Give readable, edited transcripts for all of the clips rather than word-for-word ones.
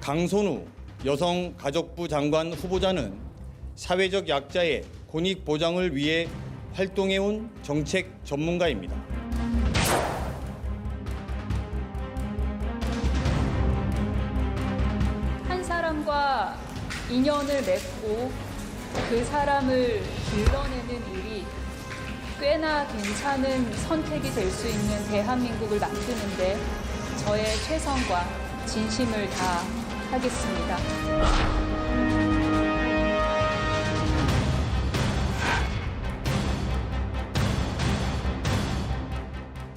강선우 여성가족부 장관 후보자는 사회적 약자의 권익 보장을 위해 활동해온 정책 전문가입니다. 한 사람과 인연을 맺고 그 사람을 길러내는 일이 꽤나 괜찮은 선택이 될 수 있는 대한민국을 만드는데 저의 최선과 진심을 다하겠습니다.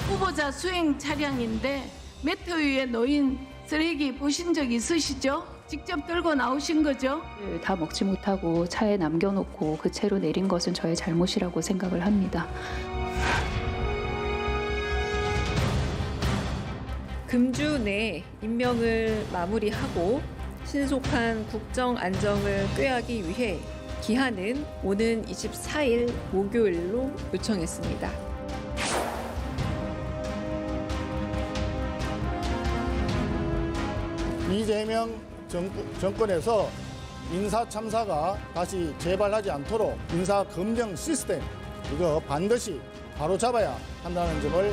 후보자 수행 차량인데 매트 위에 놓인 쓰레기 보신 적 있으시죠? 직접 들고 나오신 거죠? 다 먹지 못하고 차에 남겨놓고 그 채로 내린 것은 저의 잘못이라고 생각을 합니다. 금주 내 임명을 마무리하고 신속한 국정 안정을 꾀하기 위해 기한은 오는 24일 목요일로 요청했습니다. 이재명 정권에서 인사 참사가 다시 재발하지 않도록 인사 검증 시스템 이거 반드시 바로잡아야 한다는 점을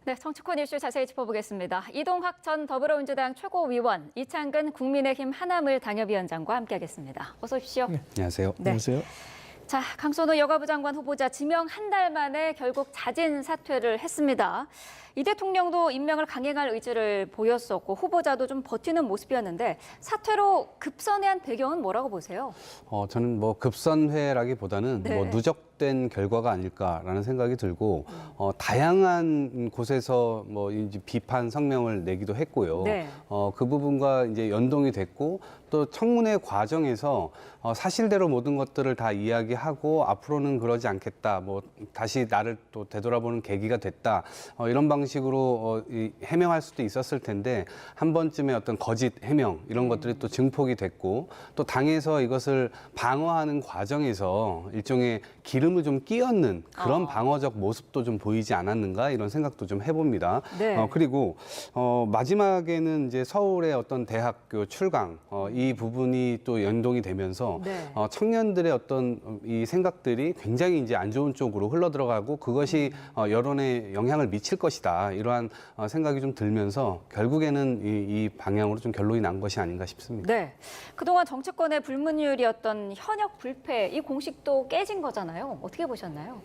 네, 정치권 이슈 자세히 짚어보겠습니다. 이동학 전 더불어민주당 최고위원, 이창근 국민의힘 하남을 당협위원장과 함께하겠습니다. 어서 오십시오. 네, 안녕하세요. 네. 안녕하세요. 자, 강선우 여가부 장관 후보자 지명 한 달 만에 결국 자진 사퇴를 했습니다. 이 대통령도 임명을 강행할 의지를 보였었고 후보자도 좀 버티는 모습이었는데 사퇴로 급선회한 배경은 뭐라고 보세요? 저는 뭐 급선회라기보다는 네. 뭐 누적된 결과가 아닐까라는 생각이 들고 다양한 곳에서 뭐 이제 비판 성명을 내기도 했고요. 네. 그 부분과 이제 연동이 됐고 또 청문회 과정에서 사실대로 모든 것들을 다 이야기하고 앞으로는 그러지 않겠다. 뭐 다시 나를 또 되돌아보는 계기가 됐다. 이런 방식으로 해명할 수도 있었을 텐데 한 번쯤에 어떤 거짓 해명 이런 것들이 또 증폭이 됐고 또 당에서 이것을 방어하는 과정에서 일종의 기름을 좀 끼얹는 그런 방어적 모습도 좀 보이지 않았는가 이런 생각도 좀 해봅니다. 네. 그리고 마지막에는 이제 서울의 어떤 대학교 출강 이 부분이 또 연동이 되면서 네. 청년들의 어떤 이 생각들이 굉장히 이제 안 좋은 쪽으로 흘러들어가고 그것이 여론에 영향을 미칠 것이다. 이러한 생각이 좀 들면서 결국에는 이 방향으로 좀 결론이 난 것이 아닌가 싶습니다. 네, 그동안 정치권의 불문율이었던 현역 불패 이 공식도 깨진 거잖아요. 어떻게 보셨나요?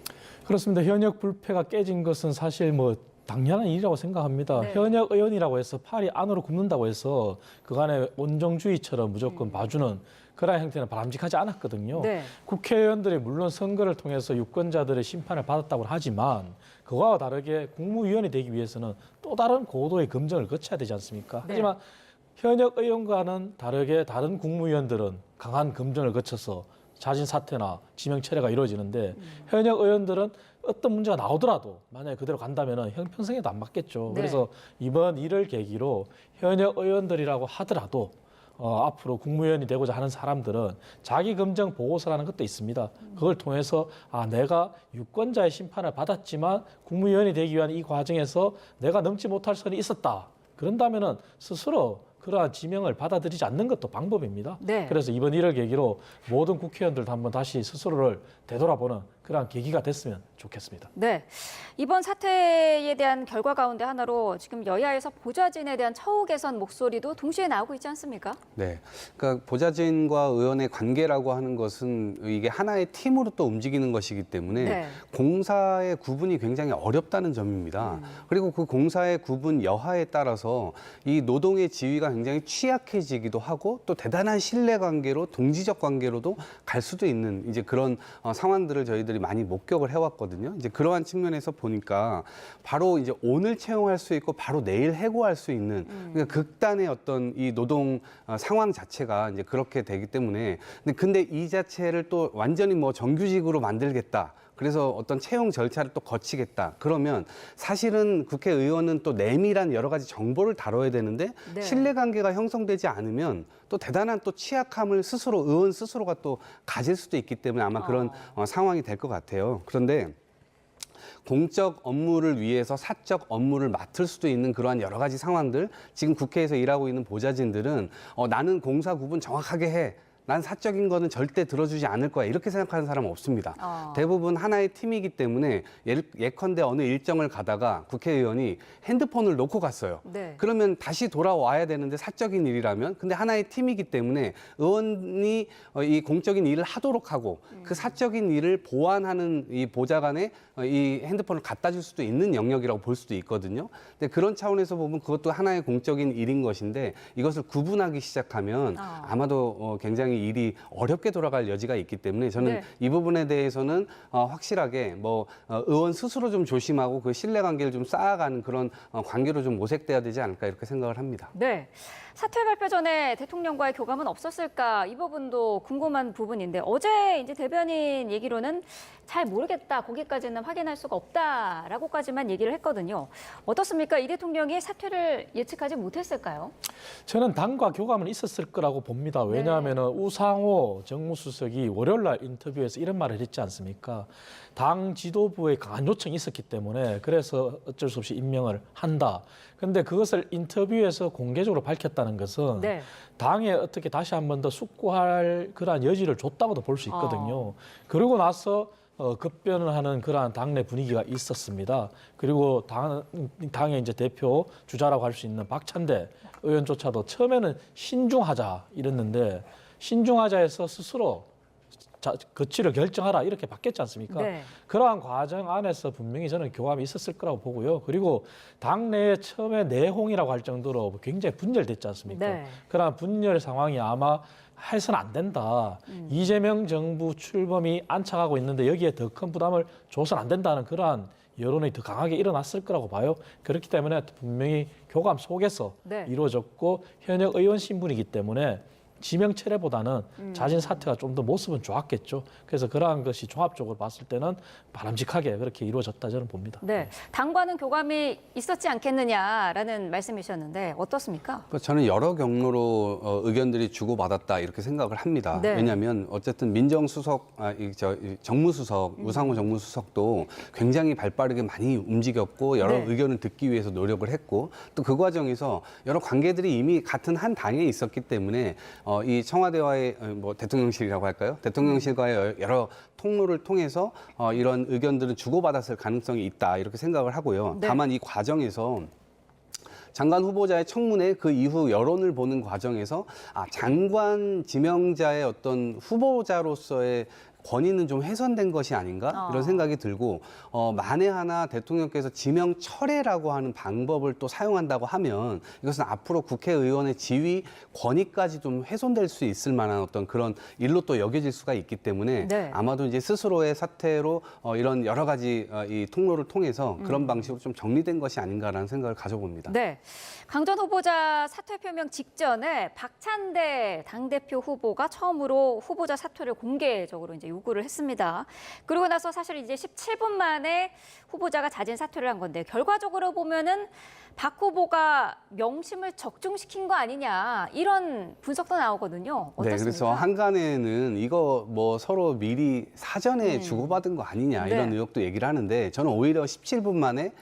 그렇습니다. 현역 불패가 깨진 것은 사실 뭐 당연한 일이라고 생각합니다. 네. 현역 의원이라고 해서 팔이 안으로 굽는다고 해서 그간의 온정주의처럼 무조건 봐주는 그런 형태는 바람직하지 않았거든요. 네. 국회의원들이 물론 선거를 통해서 유권자들의 심판을 받았다고 하지만 그거와 다르게 국무위원이 되기 위해서는 또 다른 고도의 검증을 거쳐야 되지 않습니까? 네. 하지만 현역 의원과는 다르게 다른 국무위원들은 강한 검증을 거쳐서 자진 사퇴나 지명 철회가 이루어지는데 현역 의원들은 어떤 문제가 나오더라도 만약에 그대로 간다면 형평성에도 안 맞겠죠. 네. 그래서 이번 일을 계기로 현역 의원들이라고 하더라도 앞으로 국무위원이 되고자 하는 사람들은 자기 검증 보고서라는 것도 있습니다. 그걸 통해서 내가 유권자의 심판을 받았지만 국무위원이 되기 위한 이 과정에서 내가 넘지 못할 선이 있었다. 그런다면은 스스로 그러한 지명을 받아들이지 않는 것도 방법입니다. 네. 그래서 이번 일을 계기로 모든 국회의원들도 한번 다시 스스로를 되돌아보는 그러한 계기가 됐으면 좋겠습니다. 네, 이번 사태에 대한 결과 가운데 하나로 지금 여야에서 보좌진에 대한 처우 개선 목소리도 동시에 나오고 있지 않습니까? 네, 그러니까 보좌진과 의원의 관계라고 하는 것은 이게 하나의 팀으로 또 움직이는 것이기 때문에 네. 공사의 구분이 굉장히 어렵다는 점입니다. 그리고 그 공사의 구분 여하에 따라서 이 노동의 지위가 굉장히 취약해지기도 하고 또 대단한 신뢰관계로 동지적 관계로도 갈 수도 있는 이제 그런 상황들을 저희들이 많이 목격을 해왔거든요. 이제 그러한 측면에서 보니까 바로 이제 오늘 채용할 수 있고 바로 내일 해고할 수 있는 그러니까 극단의 어떤 이 노동 상황 자체가 이제 그렇게 되기 때문에 근데 이 자체를 또 완전히 뭐 정규직으로 만들겠다. 그래서 어떤 채용 절차를 또 거치겠다. 그러면 사실은 국회의원은 또 내밀한 여러 가지 정보를 다뤄야 되는데 네. 신뢰관계가 형성되지 않으면 또 대단한 또 취약함을 스스로 의원 스스로가 또 가질 수도 있기 때문에 아마 그런 상황이 될 것 같아요. 그런데 공적 업무를 위해서 사적 업무를 맡을 수도 있는 그러한 여러 가지 상황들, 지금 국회에서 일하고 있는 보좌진들은 나는 공사 구분 정확하게 해. 난 사적인 거는 절대 들어주지 않을 거야. 이렇게 생각하는 사람은 없습니다. 대부분 하나의 팀이기 때문에 예컨대 어느 일정을 가다가 국회의원이 핸드폰을 놓고 갔어요. 네. 그러면 다시 돌아와야 되는데 사적인 일이라면, 근데 하나의 팀이기 때문에 의원이 이 공적인 일을 하도록 하고 그 사적인 일을 보완하는 이 보좌관의 이 핸드폰을 갖다 줄 수도 있는 영역이라고 볼 수도 있거든요. 근데 그런 차원에서 보면 그것도 하나의 공적인 일인 것인데 이것을 구분하기 시작하면 아마도 굉장히 일이 어렵게 돌아갈 여지가 있기 때문에 저는 네. 이 부분에 대해서는 확실하게 의원 스스로 좀 조심하고 그 신뢰관계를 좀 쌓아가는 그런 관계로 좀 모색돼야 되지 않을까 이렇게 생각을 합니다. 네. 사퇴 발표 전에 대통령과의 교감은 없었을까? 이 부분도 궁금한 부분인데 어제 이제 대변인 얘기로는 잘 모르겠다. 거기까지는 확인할 수가 없다라고까지만 얘기를 했거든요. 어떻습니까? 이 대통령이 사퇴를 예측하지 못했을까요? 저는 당과 교감은 있었을 거라고 봅니다. 왜냐하면 우상호 정무수석이 월요일 날 인터뷰에서 이런 말을 했지 않습니까? 당 지도부의 강한 요청이 있었기 때문에 그래서 어쩔 수 없이 임명을 한다. 그런데 그것을 인터뷰에서 공개적으로 밝혔다는 것은 네. 당에 어떻게 다시 한 번 더 숙고할 그러한 여지를 줬다고도 볼 수 있거든요. 그러고 나서 급변을 하는 그러한 당내 분위기가 있었습니다. 그리고 당의 이제 대표 주자라고 할 수 있는 박찬대 의원조차도 처음에는 신중하자 이랬는데 신중하자에서 스스로 거취를 결정하라 이렇게 바뀌었지 않습니까? 네. 그러한 과정 안에서 분명히 저는 교감이 있었을 거라고 보고요. 그리고 당내에 처음에 내홍이라고 할 정도로 굉장히 분열됐지 않습니까? 네. 그러한 분열 상황이 아마 해서는 안 된다. 이재명 정부 출범이 안착하고 있는데 여기에 더 큰 부담을 줘서는 안 된다는 그러한 여론이 더 강하게 일어났을 거라고 봐요. 그렇기 때문에 분명히 교감 속에서 네. 이루어졌고 현역 의원 신분이기 때문에 지명 철회보다는 자진 사퇴가 좀 더 모습은 좋았겠죠. 그래서 그러한 것이 종합적으로 봤을 때는 바람직하게 그렇게 이루어졌다 저는 봅니다. 네. 당과는 교감이 있었지 않겠느냐라는 말씀이셨는데 어떻습니까? 저는 여러 경로로 의견들이 주고받았다 이렇게 생각을 합니다. 네. 왜냐하면 어쨌든 민정수석, 정무수석, 우상호 정무수석도 굉장히 발빠르게 많이 움직였고 여러 네. 의견을 듣기 위해서 노력을 했고 또 그 과정에서 여러 관계들이 이미 같은 한 당에 있었기 때문에 이 청와대와의 대통령실이라고 할까요? 대통령실과의 여러 통로를 통해서 이런 의견들을 주고받았을 가능성이 있다 이렇게 생각을 하고요. 네. 다만 이 과정에서 장관 후보자의 청문회 그 이후 여론을 보는 과정에서 장관 지명자의 어떤 후보자로서의 권위는 좀 훼손된 것이 아닌가 이런 생각이 들고 만에 하나 대통령께서 지명 철회라고 하는 방법을 또 사용한다고 하면 이것은 앞으로 국회의원의 지위 권위까지 좀 훼손될 수 있을 만한 어떤 그런 일로 또 여겨질 수가 있기 때문에 네. 아마도 이제 스스로의 사퇴로 이런 여러 가지 이 통로를 통해서 그런 방식으로 좀 정리된 것이 아닌가라는 생각을 가져봅니다. 네. 강 전 후보자 사퇴 표명 직전에 박찬대 당대표 후보가 처음으로 후보자 사퇴를 공개적으로 이제 요구를 했습니다. 그러고 나서 사실 이제 17분 만에 후보자가 자진 사퇴를 한 건데 결과적으로 보면은 박 후보가 명심을 적중시킨 거 아니냐 이런 분석도 나오거든요. 어떻습니까? 네, 그래서 한간에는 이거 서로 미리 사전에 주고받은 거 아니냐 이런 네. 의혹도 얘기를 하는데 저는 오히려 17분 만에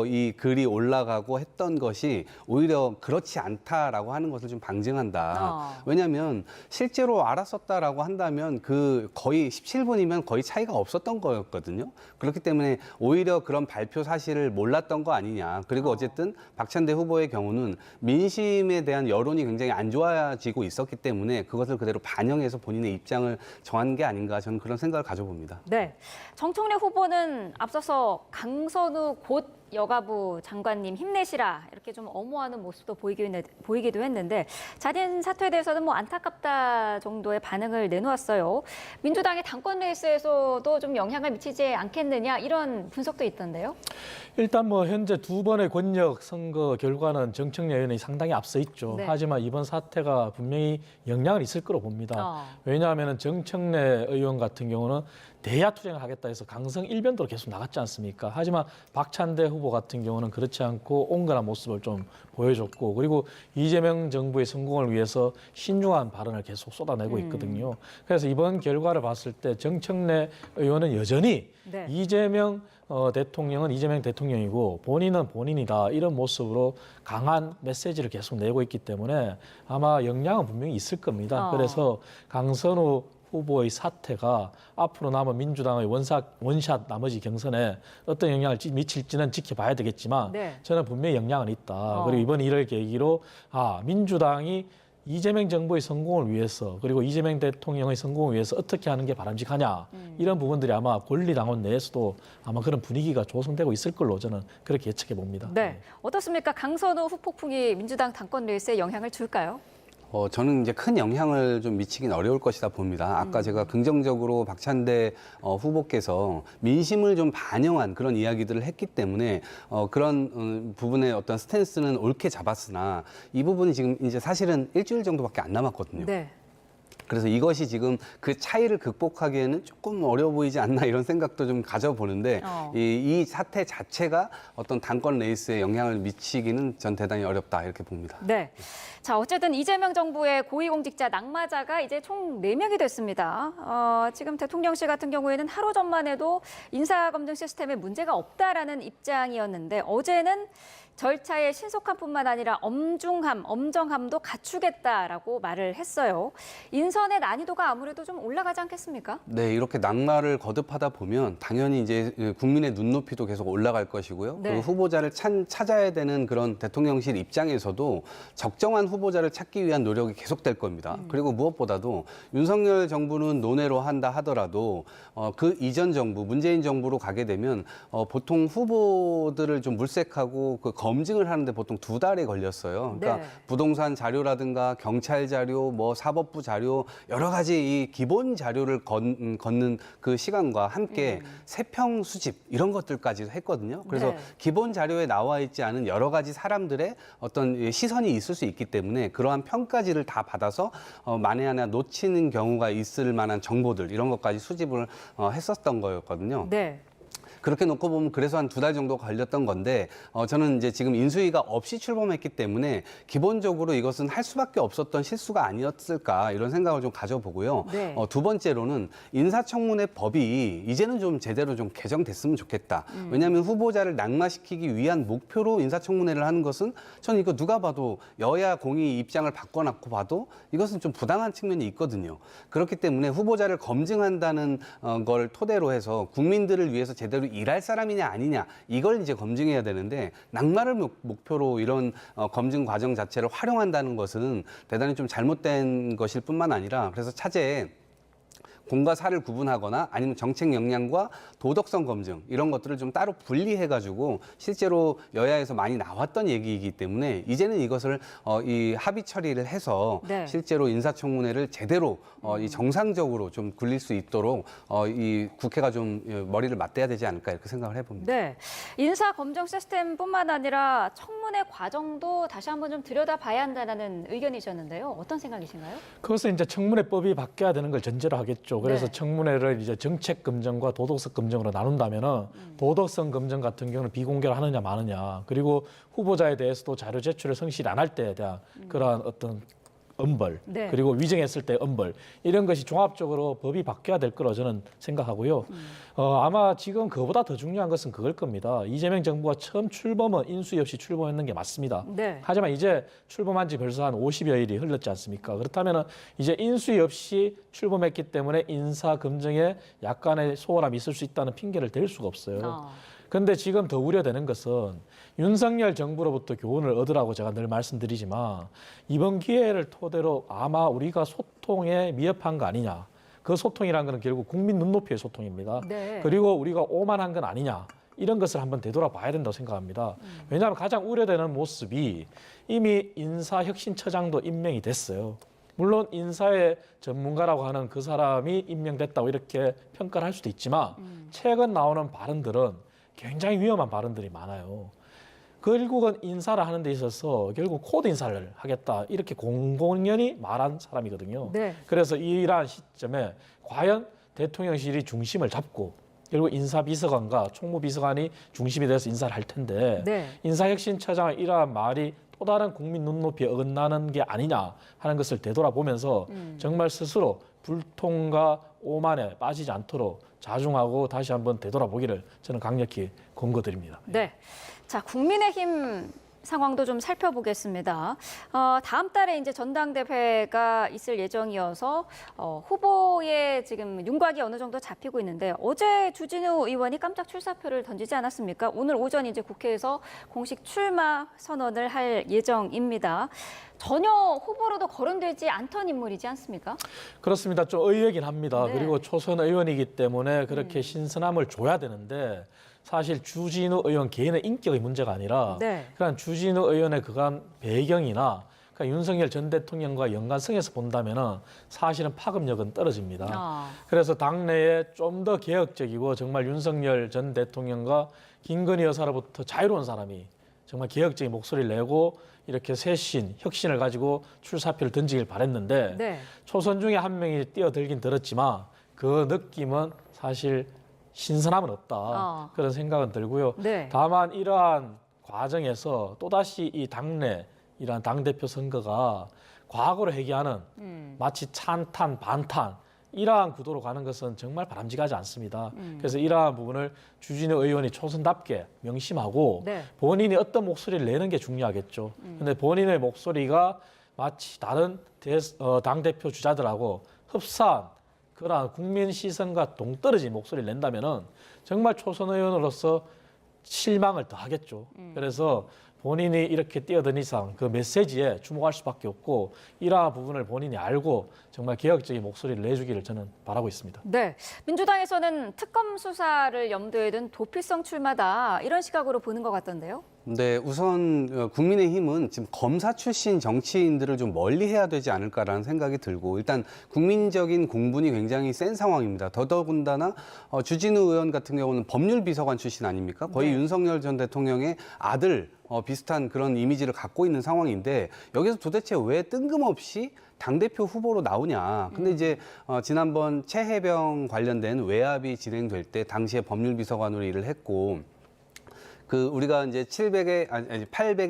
이 글이 올라가고 했던 것이 오히려 그렇지 않다라고 하는 것을 좀 방증한다. 왜냐하면 실제로 알았었다라고 한다면 그 거의 17분이면 거의 차이가 없었던 거였거든요. 그렇기 때문에 오히려 그런 발표 사실을 몰랐던 거 아니냐. 그리고 어쨌든 박찬대 후보의 경우는 민심에 대한 여론이 굉장히 안 좋아지고 있었기 때문에 그것을 그대로 반영해서 본인의 입장을 정한 게 아닌가 저는 그런 생각을 가져봅니다. 네. 정청래 후보는 앞서서 강선우 곧 여가부 장관님 힘내시라 이렇게 좀 엄호하는 모습도 보이기도 했는데 자진 사퇴에 대해서는 안타깝다 정도의 반응을 내놓았어요. 민주당의 당권 레이스에서도 좀 영향을 미치지 않겠느냐 이런 분석도 있던데요. 일단 현재 두 번의 권역 선거 결과는 정청래 의원이 상당히 앞서 있죠. 네. 하지만 이번 사태가 분명히 영향을 있을 거로 봅니다. 왜냐하면 정청래 의원 같은 경우는 대야 투쟁을 하겠다 해서 강성 일변도로 계속 나갔지 않습니까? 하지만 박찬대 후보 같은 경우는 그렇지 않고 온건한 모습을 좀 보여줬고 그리고 이재명 정부의 성공을 위해서 신중한 발언을 계속 쏟아내고 있거든요. 그래서 이번 결과를 봤을 때 정청래 의원은 여전히 네. 이재명 대통령은 이재명 대통령이고 본인은 본인이다 이런 모습으로 강한 메시지를 계속 내고 있기 때문에 아마 영향은 분명히 있을 겁니다. 그래서 강선우 후보의 사태가 앞으로 남은 민주당의 원샷 나머지 경선에 어떤 영향을 미칠지는 지켜봐야 되겠지만 네. 저는 분명히 영향은 있다. 그리고 이번 일을 계기로 민주당이 이재명 정부의 성공을 위해서 그리고 이재명 대통령의 성공을 위해서 어떻게 하는 게 바람직하냐 이런 부분들이 아마 권리당원 내에서도 아마 그런 분위기가 조성되고 있을 걸로 저는 그렇게 예측해 봅니다. 네. 어떻습니까? 강선우 후폭풍이 민주당 당권 레이스에 영향을 줄까요? 저는 이제 큰 영향을 좀 미치긴 어려울 것이다 봅니다. 아까 제가 긍정적으로 박찬대 후보께서 민심을 좀 반영한 그런 이야기들을 했기 때문에 그런 부분의 어떤 스탠스는 옳게 잡았으나 이 부분이 지금 이제 사실은 일주일 정도밖에 안 남았거든요. 네. 그래서 이것이 지금 그 차이를 극복하기에는 조금 어려워 보이지 않나 이런 생각도 좀 가져보는데 이 사태 자체가 어떤 당권 레이스에 영향을 미치기는 전 대단히 어렵다 이렇게 봅니다. 네. 자, 어쨌든 이재명 정부의 고위공직자 낙마자가 이제 총 4명이 됐습니다. 지금 대통령실 같은 경우에는 하루 전만 해도 인사검증 시스템에 문제가 없다라는 입장이었는데 어제는 절차의 신속함뿐만 아니라 엄정함도 갖추겠다라고 말을 했어요. 인선의 난이도가 아무래도 좀 올라가지 않겠습니까? 네, 이렇게 낙마를 거듭하다 보면 당연히 이제 국민의 눈높이도 계속 올라갈 것이고요. 네. 그 후보자를 찾아야 되는 그런 대통령실 입장에서도 적정한 후보자를 찾기 위한 노력이 계속될 겁니다. 그리고 무엇보다도 윤석열 정부는 논외로 한다 하더라도 그 이전 정부, 문재인 정부로 가게 되면 보통 후보들을 좀 물색하고 그 검증을 하는데 보통 2달이 걸렸어요. 그러니까 네. 부동산 자료라든가 경찰 자료, 뭐 사법부 자료 여러 가지 이 기본 자료를 걷는 그 시간과 함께 세평 수집 이런 것들까지 했거든요. 그래서 네. 기본 자료에 나와 있지 않은 여러 가지 사람들의 어떤 시선이 있을 수 있기 때문에 그러한 평가지를 다 받아서 만에 하나 놓치는 경우가 있을 만한 정보들 이런 것까지 수집을 했었던 거였거든요. 네. 그렇게 놓고 보면 그래서 한 2달 정도 걸렸던 건데 저는 이제 지금 인수위가 없이 출범했기 때문에 기본적으로 이것은 할 수밖에 없었던 실수가 아니었을까 이런 생각을 좀 가져보고요. 네. 두 번째로는 인사청문회 법이 이제는 좀 제대로 좀 개정됐으면 좋겠다. 왜냐하면 후보자를 낙마시키기 위한 목표로 인사청문회를 하는 것은 저는 이거 누가 봐도 여야 공의 입장을 바꿔놓고 봐도 이것은 좀 부당한 측면이 있거든요. 그렇기 때문에 후보자를 검증한다는 걸 토대로 해서 국민들을 위해서 제대로 일할 사람이냐 아니냐 이걸 이제 검증해야 되는데 낙마를 목표로 이런 검증 과정 자체를 활용한다는 것은 대단히 좀 잘못된 것일 뿐만 아니라 그래서 차제에 공과 사를 구분하거나 아니면 정책 역량과 도덕성 검증 이런 것들을 좀 따로 분리해가지고 실제로 여야에서 많이 나왔던 얘기이기 때문에 이제는 이것을 이 합의 처리를 해서 네. 실제로 인사청문회를 제대로 이 정상적으로 좀 굴릴 수 있도록 이 국회가 좀 머리를 맞대야 되지 않을까 이렇게 생각을 해봅니다. 네. 인사 검증 시스템뿐만 아니라 청문회 과정도 다시 한번 좀 들여다봐야 한다는 의견이셨는데요. 어떤 생각이신가요? 그것은 이제 청문회법이 바뀌어야 되는 걸 전제로 하겠죠. 그래서 네. 청문회를 이제 정책 검증과 도덕성 검증으로 나눈다면은 도덕성 검증 같은 경우는 비공개를 하느냐 마느냐 그리고 후보자에 대해서도 자료 제출을 성실히 안 할 때에 대한 그러한 어떤 엄벌 네. 그리고 위증했을 때 엄벌 이런 것이 종합적으로 법이 바뀌어야 될 거라고 저는 생각하고요. 아마 지금 그보다 더 중요한 것은 그걸 겁니다. 이재명 정부가 처음 출범은 인수위 없이 출범했는 게 맞습니다. 네. 하지만 이제 출범한 지 벌써 한 50여일이 흘렀지 않습니까? 그렇다면 이제 인수위 없이 출범했기 때문에 인사 검증에 약간의 소홀함이 있을 수 있다는 핑계를 댈 수가 없어요. 그런데 지금 더 우려되는 것은 윤석열 정부로부터 교훈을 얻으라고 제가 늘 말씀드리지만 이번 기회를 토대로 아마 우리가 소통에 미흡한 거 아니냐. 그 소통이라는 것은 결국 국민 눈높이의 소통입니다. 네. 그리고 우리가 오만한 건 아니냐. 이런 것을 한번 되돌아봐야 된다고 생각합니다. 왜냐하면 가장 우려되는 모습이 이미 인사혁신처장도 임명이 됐어요. 물론 인사의 전문가라고 하는 그 사람이 임명됐다고 이렇게 평가를 할 수도 있지만 최근 나오는 발언들은 굉장히 위험한 발언들이 많아요. 결국은 인사를 하는 데 있어서 결국 코드 인사를 하겠다 이렇게 공공연히 말한 사람이거든요. 네. 그래서 이러한 시점에 과연 대통령실이 중심을 잡고 결국 인사비서관과 총무비서관이 중심이 돼서 인사를 할 텐데 네. 인사혁신처장의 이러한 말이 또 다른 국민 눈높이에 어긋나는 게 아니냐 하는 것을 되돌아보면서 정말 스스로 불통과 오만에 빠지지 않도록 자중하고 다시 한번 되돌아보기를 저는 강력히 권고드립니다. 네. 자, 국민의힘 상황도 좀 살펴보겠습니다. 다음 달에 이제 전당대회가 있을 예정이어서 후보의 지금 윤곽이 어느 정도 잡히고 있는데 어제 주진우 의원이 깜짝 출사표를 던지지 않았습니까? 오늘 오전 이제 국회에서 공식 출마 선언을 할 예정입니다. 전혀 후보로도 거론되지 않던 인물이지 않습니까? 그렇습니다. 좀 의외긴 합니다. 네. 그리고 초선 의원이기 때문에 그렇게 신선함을 줘야 되는데 사실 주진우 의원 개인의 인격의 문제가 아니라 네. 그냥 주진우 의원의 그간 배경이나 그러니까 윤석열 전 대통령과 연관성에서 본다면은 사실은 파급력은 떨어집니다. 그래서 당내에 좀 더 개혁적이고 정말 윤석열 전 대통령과 김건희 여사로부터 자유로운 사람이 정말 개혁적인 목소리를 내고 이렇게 쇄신, 혁신을 가지고 출사표를 던지길 바랬는데 네. 초선 중에 한 명이 뛰어들긴 들었지만 그 느낌은 사실 신선함은 없다. 그런 생각은 들고요. 네. 다만 이러한 과정에서 또다시 이 당내 이러한 당대표 선거가 과거로 회귀하는 마치 찬탄, 반탄 이러한 구도로 가는 것은 정말 바람직하지 않습니다. 그래서 이러한 부분을 주진우 의원이 초선답게 명심하고 네. 본인이 어떤 목소리를 내는 게 중요하겠죠. 근데 본인의 목소리가 마치 다른 당대표 주자들하고 흡사한 그러한 국민 시선과 동떨어진 목소리를 낸다면은 정말 초선 의원으로서 실망을 더 하겠죠. 그래서 본인이 이렇게 뛰어든 이상 그 메시지에 주목할 수밖에 없고 이러한 부분을 본인이 알고 정말 개혁적인 목소리를 내주기를 저는 바라고 있습니다. 네, 민주당에서는 특검 수사를 염두에 둔 도피성 출마다 이런 시각으로 보는 것 같던데요. 네, 우선 국민의힘은 지금 검사 출신 정치인들을 좀 멀리해야 되지 않을까라는 생각이 들고 일단 국민적인 공분이 굉장히 센 상황입니다. 더더군다나 주진우 의원 같은 경우는 법률비서관 출신 아닙니까? 거의 네. 윤석열 전 대통령의 아들 비슷한 그런 이미지를 갖고 있는 상황인데 여기서 도대체 왜 뜬금없이 당대표 후보로 나오냐. 근데 이제 지난번 최혜병 관련된 외압이 진행될 때 당시에 법률비서관으로 일을 했고 그 우리가 이제 800에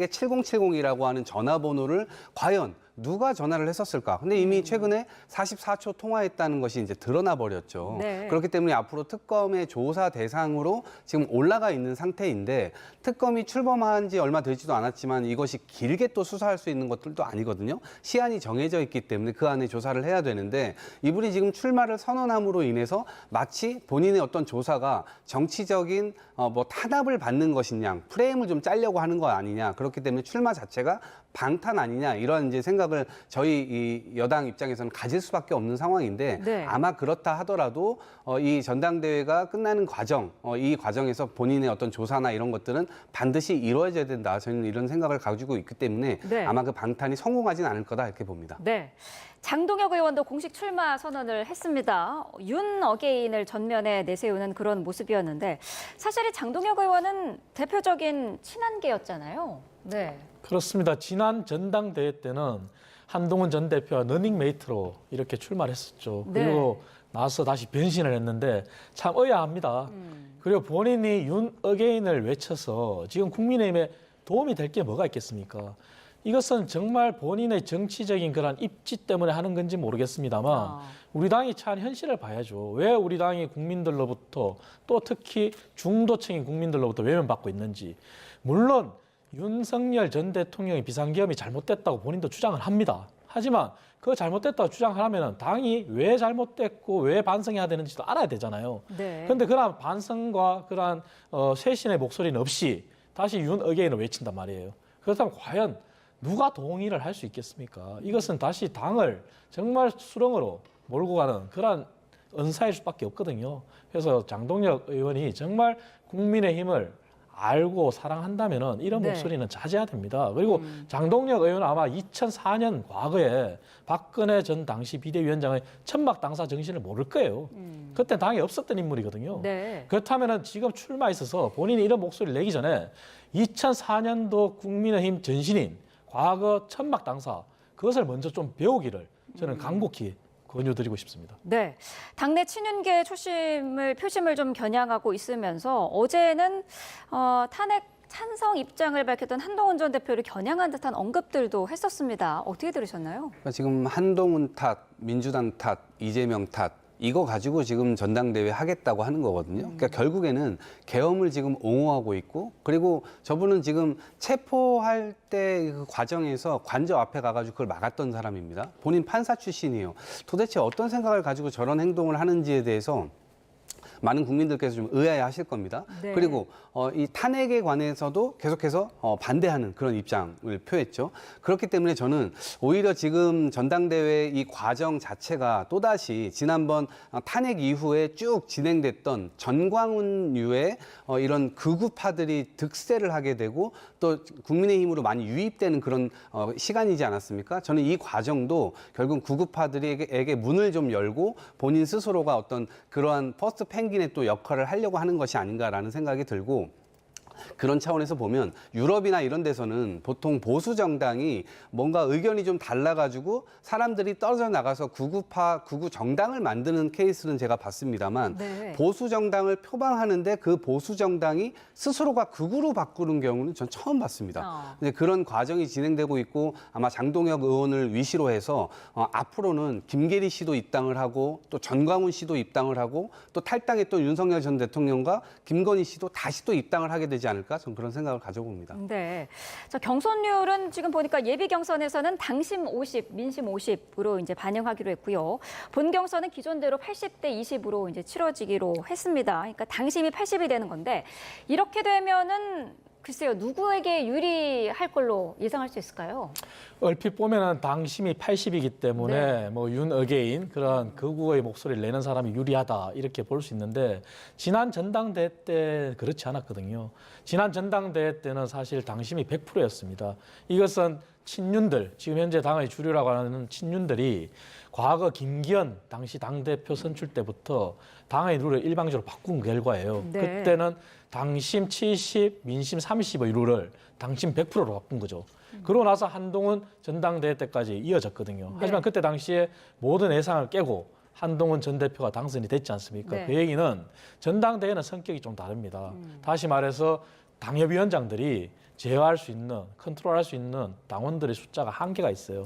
7070이라고 하는 전화번호를 과연 누가 전화를 했었을까? 근데 이미 최근에 44초 통화했다는 것이 이제 드러나 버렸죠. 네. 그렇기 때문에 앞으로 특검의 조사 대상으로 지금 올라가 있는 상태인데 특검이 출범한 지 얼마 되지도 않았지만 이것이 길게 또 수사할 수 있는 것들도 아니거든요. 시한이 정해져 있기 때문에 그 안에 조사를 해야 되는데 이분이 지금 출마를 선언함으로 인해서 마치 본인의 어떤 조사가 정치적인 뭐 탄압을 받는 것이냐, 프레임을 좀 짜려고 하는 거 아니냐. 그렇기 때문에 출마 자체가 방탄 아니냐 이런 이제 생각을 저희 이 여당 입장에서는 가질 수밖에 없는 상황인데 네. 아마 그렇다 하더라도 이 전당대회가 끝나는 과정, 이 과정에서 본인의 어떤 조사나 이런 것들은 반드시 이루어져야 된다. 저는 이런 생각을 가지고 있기 때문에 네. 아마 그 방탄이 성공하진 않을 거다 이렇게 봅니다. 네. 장동혁 의원도 공식 출마 선언을 했습니다. 윤 어게인을 전면에 내세우는 그런 모습이었는데 사실 이 장동혁 의원은 대표적인 친한계였잖아요. 네. 그렇습니다. 지난 전당대회 때는 한동훈 전 대표와 러닝메이트로 이렇게 출마를 했었죠. 네. 그리고 나서 다시 변신을 했는데 참 의아합니다. 그리고 본인이 윤 어게인을 외쳐서 지금 국민의힘에 도움이 될 게 뭐가 있겠습니까? 이것은 정말 본인의 정치적인 그런 입지 때문에 하는 건지 모르겠습니다만 우리 당이 처한 현실을 봐야죠. 왜 우리 당이 국민들로부터 또 특히 중도층인 국민들로부터 외면받고 있는지. 물론 윤석열 전 대통령의 비상계엄이 잘못됐다고 본인도 주장을 합니다. 하지만 그 잘못됐다고 주장하려면 당이 왜 잘못됐고 왜 반성해야 되는지도 알아야 되잖아요. 네. 그런데 그런 반성과 그런 쇄신의 목소리는 없이 다시 윤 어게인을 외친단 말이에요. 그렇다면 과연 누가 동의를 할 수 있겠습니까? 이것은 다시 당을 정말 수렁으로 몰고 가는 그런 언사일 수밖에 없거든요. 그래서 장동혁 의원이 정말 국민의힘을 알고 사랑한다면 이런 네. 목소리는 자제해야 됩니다. 그리고 장동혁 의원은 아마 2004년 과거에 박근혜 전 당시 비대위원장의 천막 당사 정신을 모를 거예요. 그때 당에 없었던 인물이거든요. 네. 그렇다면 지금 출마에 있어서 본인이 이런 목소리를 내기 전에 2004년도 국민의힘 전신인 과거 천막 당사 그것을 먼저 좀 배우기를 저는 간곡히 권유드리고 싶습니다. 네, 당내 친윤계 표심을 좀 겨냥하고 있으면서 어제는 탄핵 찬성 입장을 밝혔던 한동훈 전 대표를 겨냥한 듯한 언급들도 했었습니다. 어떻게 들으셨나요? 그러니까 지금 한동훈 탓, 민주당 탓, 이재명 탓 이거 가지고 지금 전당대회 하겠다고 하는 거거든요. 그러니까 결국에는 계엄을 지금 옹호하고 있고, 그리고 저분은 지금 체포할 때 그 과정에서 관저 앞에 가가지고 그걸 막았던 사람입니다. 본인 판사 출신이에요. 도대체 어떤 생각을 가지고 저런 행동을 하는지에 대해서 많은 국민들께서 좀 의아해하실 겁니다. 네. 그리고 이 탄핵에 관해서도 계속해서 반대하는 그런 입장을 표했죠. 그렇기 때문에 저는 오히려 지금 전당대회 이 과정 자체가 또다시 지난번 탄핵 이후에 쭉 진행됐던 전광훈류의 이런 극우파들이 득세를 하게 되고 또 국민의힘으로 많이 유입되는 그런 시간이지 않았습니까? 저는 이 과정도 결국 극우파들에게 문을 좀 열고 본인 스스로가 어떤 그러한 퍼스트 펭귄의 또 역할을 하려고 하는 것이 아닌가라는 생각이 들고, 그런 차원에서 보면 유럽이나 이런 데서는 보통 보수 정당이 뭔가 의견이 좀 달라가지고 사람들이 떨어져 나가서 극우 정당을 만드는 케이스는 제가 봤습니다만, 네. 보수 정당을 표방하는데 그 보수 정당이 스스로가 극우로 바꾸는 경우는 전 처음 봤습니다. 근데 그런 과정이 진행되고 있고, 아마 장동혁 의원을 위시로 해서 앞으로는 김계리 씨도 입당을 하고 또 전광훈 씨도 입당을 하고 또 탈당했던 윤석열 전 대통령과 김건희 씨도 다시 또 입당을 하게 되지 않을까? 저는 그런 생각을 가져봅니다. 네. 자, 경선률은 지금 보니까 예비 경선에서는 당심 50, 민심 50으로 이제 반영하기로 했고요. 본 경선은 기존대로 80대 20으로 이제 치러지기로 했습니다. 그러니까 당심이 80이 되는 건데, 이렇게 되면은 글쎄요, 누구에게 유리할 걸로 예상할 수 있을까요? 얼핏 보면은 당심이 80이기 때문에 뭐 윤어게인 그런 극우의 목소리를 내는 사람이 유리하다 이렇게 볼 수 있는데, 지난 전당대회 때 그렇지 않았거든요. 지난 전당대회 때는 사실 당심이 100%였습니다. 이것은 친윤들, 지금 현재 당의 주류라고 하는 친윤들이 과거 김기현 당시 당대표 선출 때부터 당의 룰을 일방적으로 바꾼 결과예요. 네. 그때는 당심 70, 민심 30의 룰을 당심 100%로 바꾼 거죠. 그러고 나서 한동훈 전당대회 때까지 이어졌거든요. 하지만 그때 당시에 모든 예상을 깨고 한동훈 전 대표가 당선이 됐지 않습니까? 네. 그 얘기는 전당대회는 성격이 좀 다릅니다. 다시 말해서 당협위원장들이 제어할 수 있는, 컨트롤할 수 있는 당원들의 숫자가 한계가 있어요.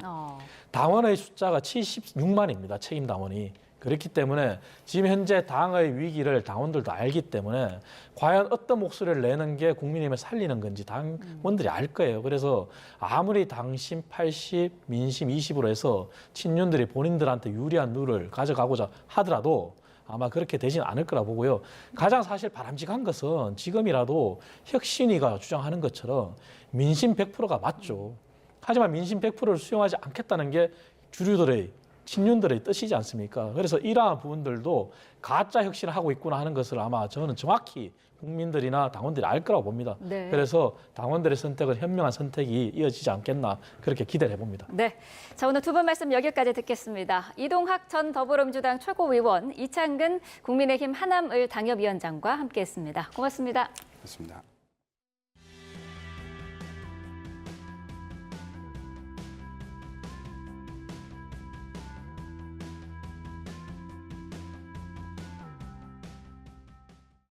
당원의 숫자가 76만입니다. 책임 당원이. 그렇기 때문에 지금 현재 당의 위기를 당원들도 알기 때문에 과연 어떤 목소리를 내는 게 국민의힘을 살리는 건지 당원들이 알 거예요. 그래서 아무리 당심 80, 민심 20으로 해서 친윤들이 본인들한테 유리한 룰을 가져가고자 하더라도 아마 그렇게 되진 않을 거라 보고요. 가장 사실 바람직한 것은 지금이라도 혁신위가 주장하는 것처럼 민심 100%가 맞죠. 하지만 민심 100%를 수용하지 않겠다는 게 주류들의 친윤들의 뜻이지 않습니까? 그래서 이러한 부분들도 가짜 혁신을 하고 있구나 하는 것을 아마 저는 정확히 국민들이나 당원들이 알 거라고 봅니다. 네. 그래서 당원들의 선택은 현명한 선택이 이어지지 않겠나 그렇게 기대를 해봅니다. 네. 자, 오늘 두 분 말씀 여기까지 듣겠습니다. 이동학 전 더불어민주당 최고위원, 이창근 국민의힘 하남을 당협위원장과 함께했습니다. 고맙습니다. 그렇습니다.